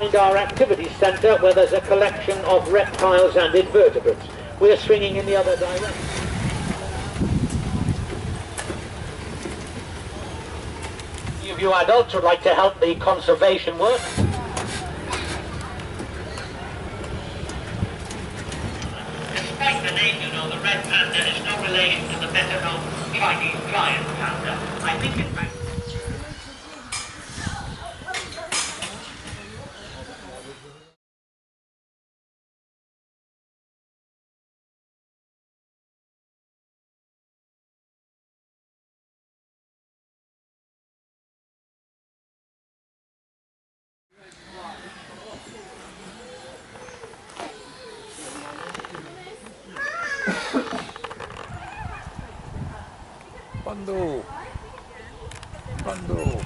Our activities centre where there's a collection of reptiles and invertebrates. We're swinging in the other direction. Any of you adults would like to help the conservation work? Despite the name, you know, the red panda is no relation to the better known Chinese giant panda. I think in fact... Bundle. Bundle.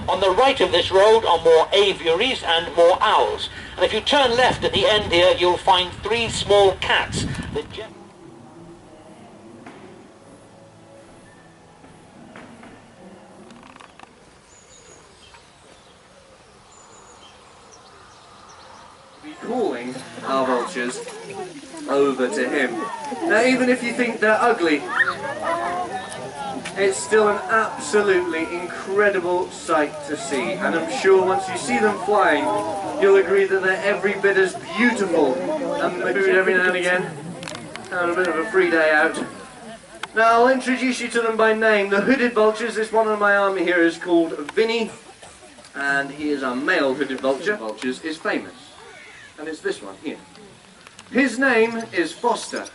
On the right of this road are more aviaries and more owls. And if you turn left at the end here, you'll find 3 small cats. Calling our vultures over to him. Now, even if you think they're ugly, it's still an absolutely incredible sight to see, and I'm sure once you see them flying, you'll agree that they're every bit as beautiful and food every now and again, and a bit of a free day out. Now, I'll introduce you to them by name. The hooded vultures, this one on my arm here is called Vinny, and he is a male hooded vulture. Vultures is famous. And it's this one here. His name is Foster.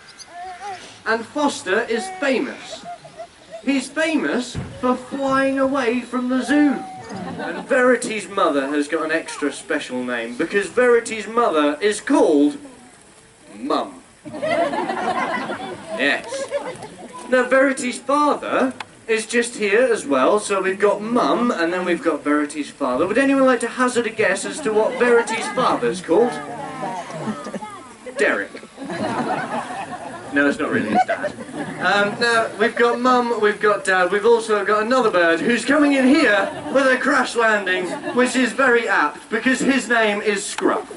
And Foster is famous. He's famous for flying away from the zoo. And Verity's mother has got an extra special name because Verity's mother is called Mum. Yes. Now Verity's father is just here as well, so we've got Mum and then we've got Verity's father. Would anyone like to hazard a guess as to what Verity's father's called? Derek. No, it's not really his dad. Now, we've got Mum, we've got Dad, we've also got another bird who's coming in here with a crash landing, which is very apt, because his name is Scruff.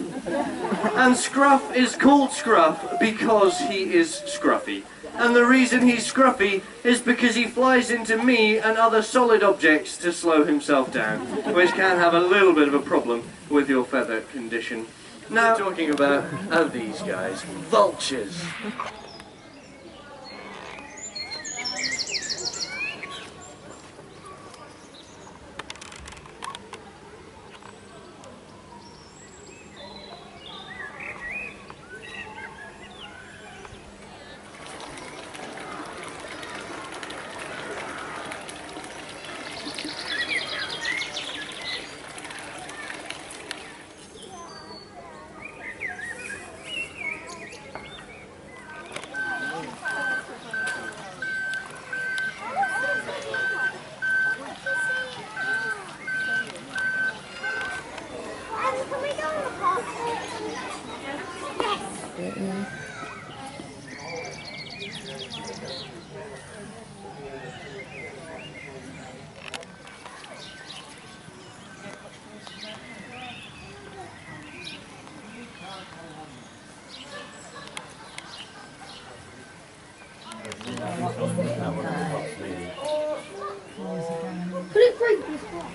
And Scruff is called Scruff because he is scruffy. And the reason he's scruffy is because he flies into me and other solid objects to slow himself down, which can have a little bit of a problem with your feather condition. Now, we're talking about these guys, vultures. Could it break this one?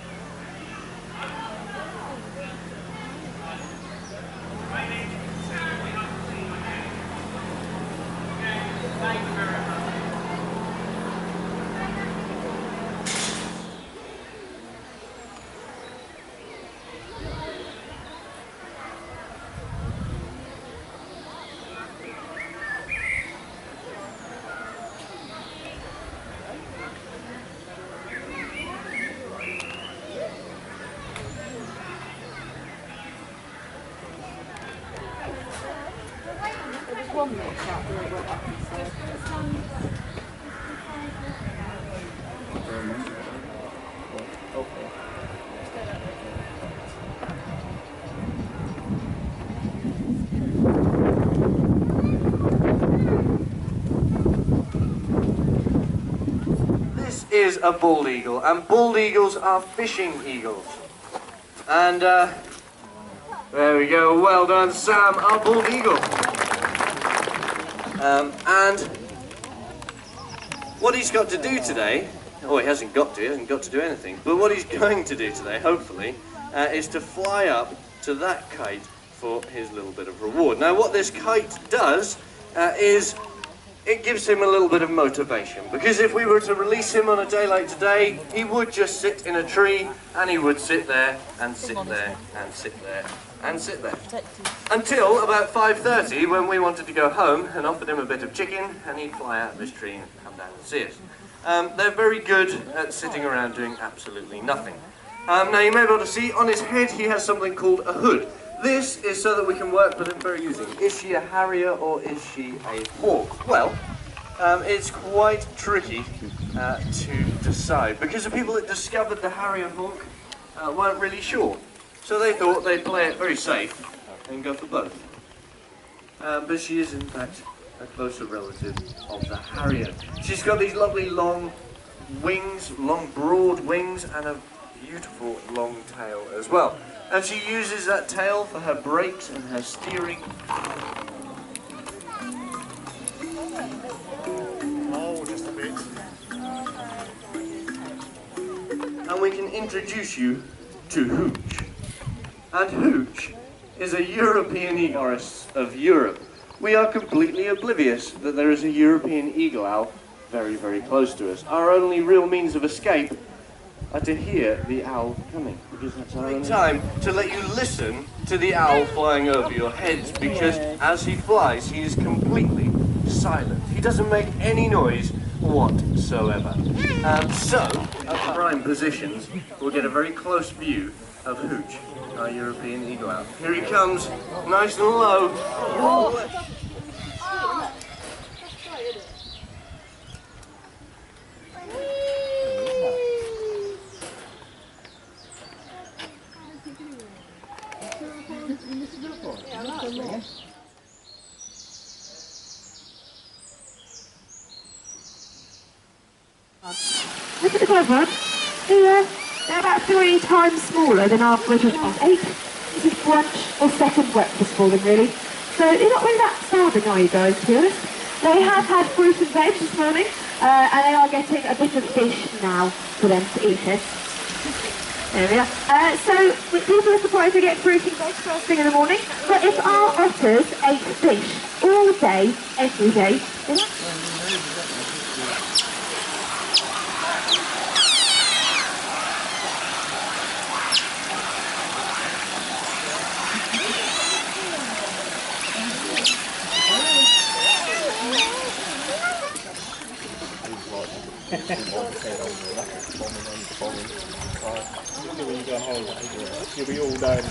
One more shot. is a bald eagle, and bald eagles are fishing eagles. And there we go, well done Sam, our bald eagle. And what he's got to do today, he hasn't got to do anything, but what he's going to do today, hopefully, is to fly up to that kite for his little bit of reward. Now what this kite does is it gives him a little bit of motivation, because if we were to release him on a day like today, he would just sit in a tree and he would sit there and sit there and sit there and sit there until about 5:30, when we wanted to go home and offered him a bit of chicken, and he'd fly out of his tree and come down and see us. They're very good at sitting around doing absolutely nothing. Now you may be able to see on his head he has something called a hood. This is so that we can work with him very easily. Is she a harrier or is she a hawk? Well, it's quite tricky to decide, because the people that discovered the harrier hawk weren't really sure. So they thought they'd play it very safe and go for both. But she is in fact a closer relative of the harrier. She's got these lovely long wings, long broad wings, and a beautiful long tail as well. And she uses that tail for her brakes and her steering. Oh, just a bit. And we can introduce you to Hooch. And Hooch is a European eagle of Europe. We are completely oblivious that there is a European eagle owl very, very close to us. Our only real means of escape are to hear the owl coming, because that's our only time to let you listen to the owl flying over your heads, because as he flies he is completely silent. He doesn't make any noise whatsoever. So, at prime positions, we'll get a very close view of Hooch, our European eagle owl. Here he comes, nice and low. Look at the clever. They're about 3 times smaller than our British egg. This is brunch or second breakfast for them, really. So you're not really that starving, are you guys, to be honest? They have had fruit and veg this morning, and they are getting a bit of fish now for them to eat it. There we are. So people are surprised to get fruit and veg first thing in the morning, but if our otters ate fish all day, every day, then You'll be all day.